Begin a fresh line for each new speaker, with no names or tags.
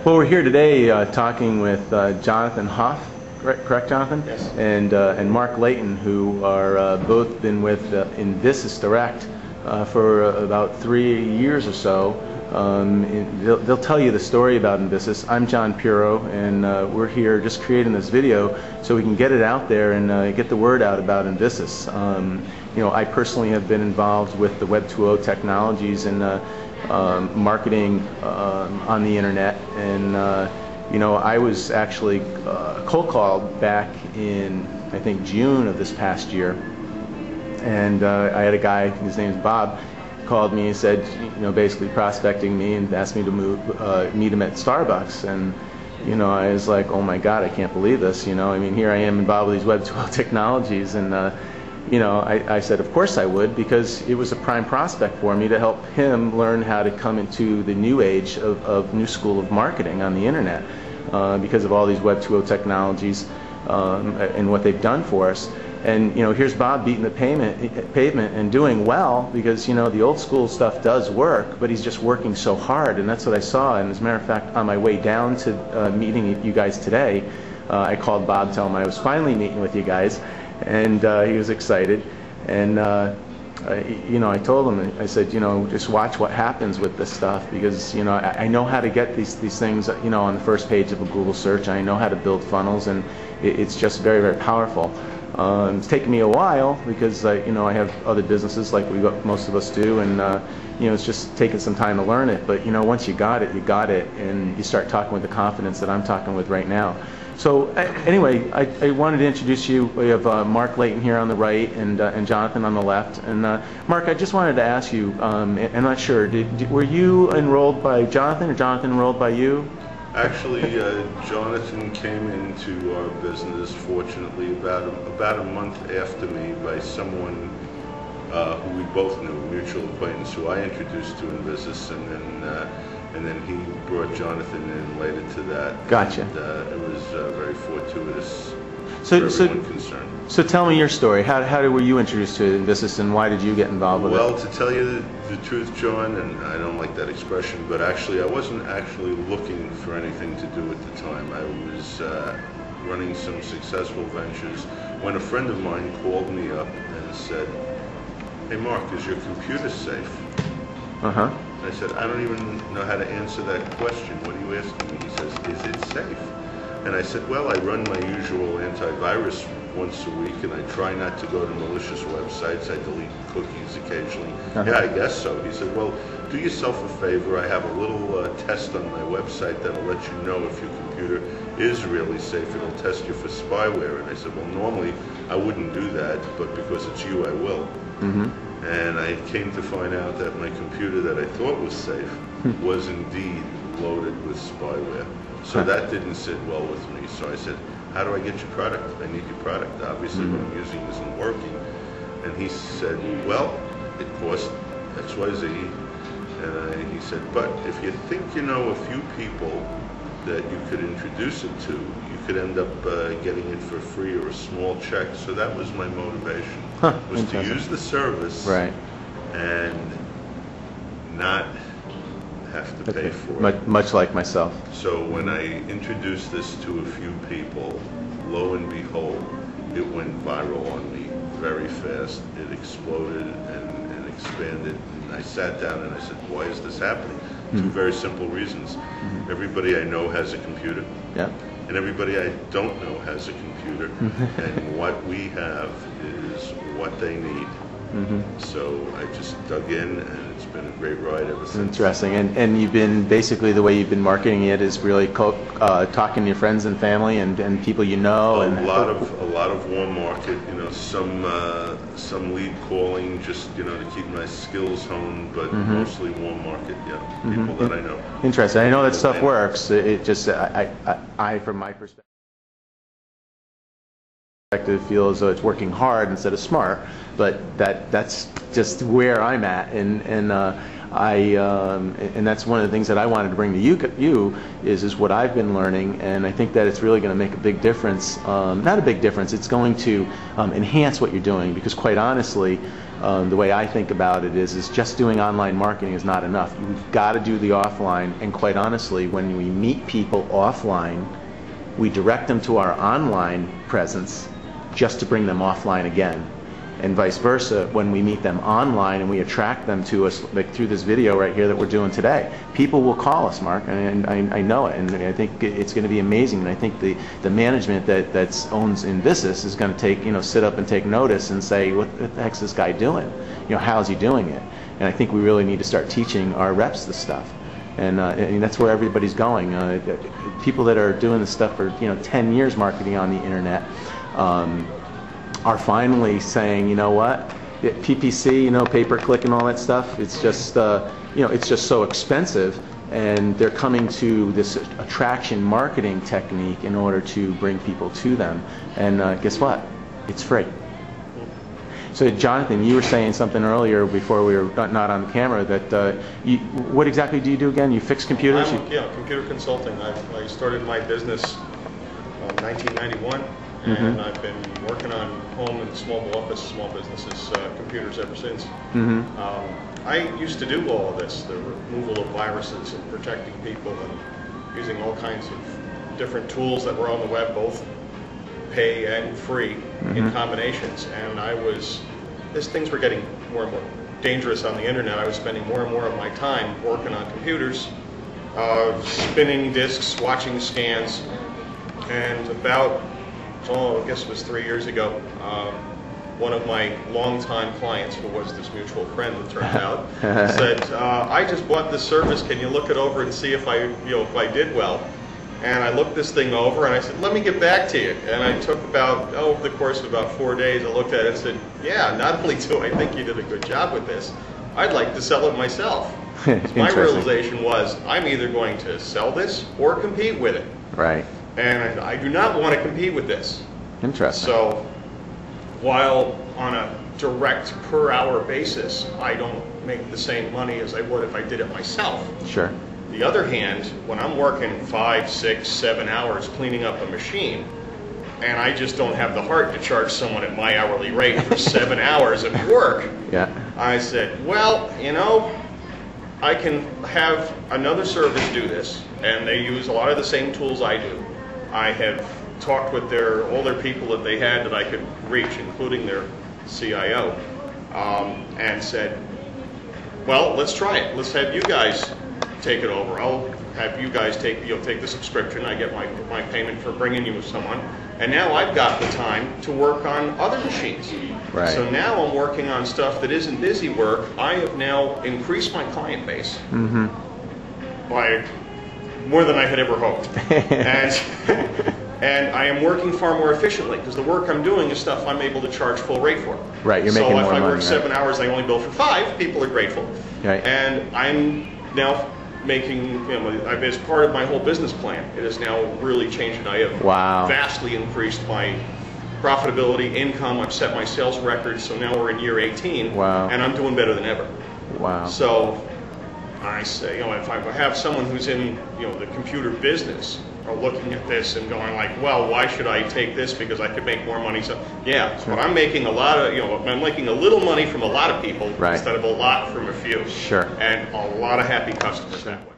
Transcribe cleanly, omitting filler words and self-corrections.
Well, we're here today talking with Jonathan Hoff, correct, Jonathan?
Yes.
And Mark Layton, who are both been with Invisus Direct for about 3 years or so. They'll tell you the story about Invisus. I'm JON-PIRO, and we're here just creating this video so we can get it out there and get the word out about Invisus. You know, I personally have been involved with the Web 2.0 technologies and marketing on the internet, and you know, I was actually cold called back in, I think, June of this past year, and I had a guy, his name's Bob, called me and said, you know, basically prospecting me and asked me to meet him at Starbucks. And you know, I was like, oh my God, I can't believe this. You know, I mean, here I am involved with these Web 2.0 technologies, and you know, I said, of course I would, because it was a prime prospect for me to help him learn how to come into the new age of new school of marketing on the internet, because of all these Web 2.0 technologies and what they've done for us. And you know, here's Bob beating the pavement and doing well, because you know, the old school stuff does work, but he's just working so hard, and that's what I saw. And as a matter of fact, on my way down to meeting you guys today, I called Bob, telling him I was finally meeting with you guys. And he was excited, and you know, I told him, I said, you know, just watch what happens with this stuff, because you know, I know how to get these things, you know, on the first page of a Google search. I know how to build funnels, and it's just very, very powerful. It's taken me a while, because you know, I have other businesses like most of us do, and you know, it's just taken some time to learn it. But you know, once you got it, and you start talking with the confidence that I'm talking with right now. So anyway, I wanted to introduce you. We have Mark Layton here on the right, and Jonathan on the left. And Mark, I just wanted to ask you, I'm not sure, were you enrolled by Jonathan, or Jonathan enrolled by you?
Actually, Jonathan came into our business, fortunately, about a month after me, by someone who we both knew, a mutual acquaintance, who I introduced to Invisus, and then he brought Jonathan in later to that.
Gotcha.
And, it was very fortuitous for everyone concerned.
So tell me your story. How were you introduced to Invisus, and why did you get involved with it?
Well, to tell you the truth, John, and I don't like that expression, but actually I wasn't actually looking for anything to do at the time. I was running some successful ventures when a friend of mine called me up and said, "Hey Mark, is your computer safe?"
Uh-huh.
I said, "I don't even know how to answer that question. What are you asking me?" He says, "Is it safe?" And I said, "Well, I run my usual antivirus once a week, and I try not to go to malicious websites. I delete cookies occasionally."
Uh-huh.
"Yeah, I guess so." He said, "Well, do yourself a favor. I have a little test on my website that'll let you know if your computer is really safe. It'll test you for spyware." And I said, "Well, normally I wouldn't do that, but because it's you, I will."
Mm-hmm.
And I came to find out that my computer that I thought was safe was indeed loaded with spyware. So that didn't sit well with me. So I said, "How do I get your product? I need your product. Obviously what I'm using isn't working." And he said, "Well, it costs XYZ. And he said, "But if you think you know a few people that you could introduce it to, you could end up getting it for free or a small check." So that was my motivation, was to use the service,
right,
and not have to pay for it.
Much like myself.
So when I introduced this to a few people, lo and behold, it went viral on me very fast. It exploded and expanded. And I sat down and I said, "Why is this happening?" Two very simple reasons. Everybody I know has a computer.
Yeah.
And everybody I don't know has a computer. And what we have is what they need. So I just dug in, and it's been a great ride ever since.
Interesting. And you've been, basically the way you've been marketing it is really talking to your friends and family and people you know.
A lot of warm market, you know, some lead calling, just, you know, to keep my skills honed, but mostly warm market, yeah, people that I know.
Interesting. I know that stuff works. It just, I from my perspective, feel as though it's working hard instead of smart, but that's just where I'm at, and that's one of the things that I wanted to bring to you is what I've been learning, and I think that it's really going to make a big difference. Not a big difference. It's going to enhance what you're doing, because quite honestly, The way I think about it is just doing online marketing is not enough. We've got to do the offline, and quite honestly, when we meet people offline, we direct them to our online presence just to bring them offline again. And vice versa, when we meet them online and we attract them to us, like through this video right here that we're doing today, people will call us, Mark, and I know it, and I think it's going to be amazing. And I think the management that owns Invisus is going to take, sit up and take notice and say, what the heck's this guy doing? How's he doing it? And I think we really need to start teaching our reps this stuff. And that's where everybody's going. People that are doing this stuff for 10 years marketing on the internet are finally saying, you know what, PPC, pay-per-click and all that stuff, it's just it's just so expensive, and they're coming to this attraction marketing technique in order to bring people to them. And guess what? It's free. So Jonathan, you were saying something earlier before we were not on the camera that what exactly do you do again? You fix computers?
Yeah, computer consulting. I started my business in 1991. And I've been working on home and small office, small businesses, computers ever since. I used to do all of this, the removal of viruses and protecting people and using all kinds of different tools that were on the web, both pay and free in combinations. And as things were getting more and more dangerous on the internet, I was spending more and more of my time working on computers, spinning disks, watching scans, and about I guess it was 3 years ago, one of my longtime clients, who was this mutual friend, it turns out, said, I just bought this service, can you look it over and see if I did well? And I looked this thing over and I said, let me get back to you. And I took over the course of about 4 days, I looked at it and said, yeah, not only do I think you did a good job with this, I'd like to sell it myself. So my realization was, I'm either going to sell this or compete with it.
Right.
And I do not want to compete with this.
Interesting.
So while on a direct per hour basis, I don't make the same money as I would if I did it myself.
Sure.
The other hand, when I'm working 5, 6, 7 hours cleaning up a machine, and I just don't have the heart to charge someone at my hourly rate for 7 hours of work, I said, well, I can have another service do this, and they use a lot of the same tools I do. I have talked with all their people that they had that I could reach, including their CIO, and said, well, let's try it. Let's have you guys take it over. I'll have you guys take the subscription. I get my payment for bringing you someone. And now I've got the time to work on other machines.
Right.
So now I'm working on stuff that isn't busy work. I have now increased my client base by more than I had ever hoped. And I am working far more efficiently because the work I'm doing is stuff I'm able to charge full rate for.
Right, you're making more money.
So if I work 7 hours, I only bill for 5, people are grateful.
Right.
And I'm now making, as part of my whole business plan, it has now really changed, and I have vastly increased my profitability, income. I've set my sales records, so now we're in year 18, and I'm doing better than ever.
Wow.
So I say, if I have someone who's in, the computer business, are looking at this and going like, well, why should I take this because I could make more money? So yeah, but I'm making a lot of, I'm making a little money from a lot of people instead of a lot from a few.
Sure.
And a lot of happy customers that way.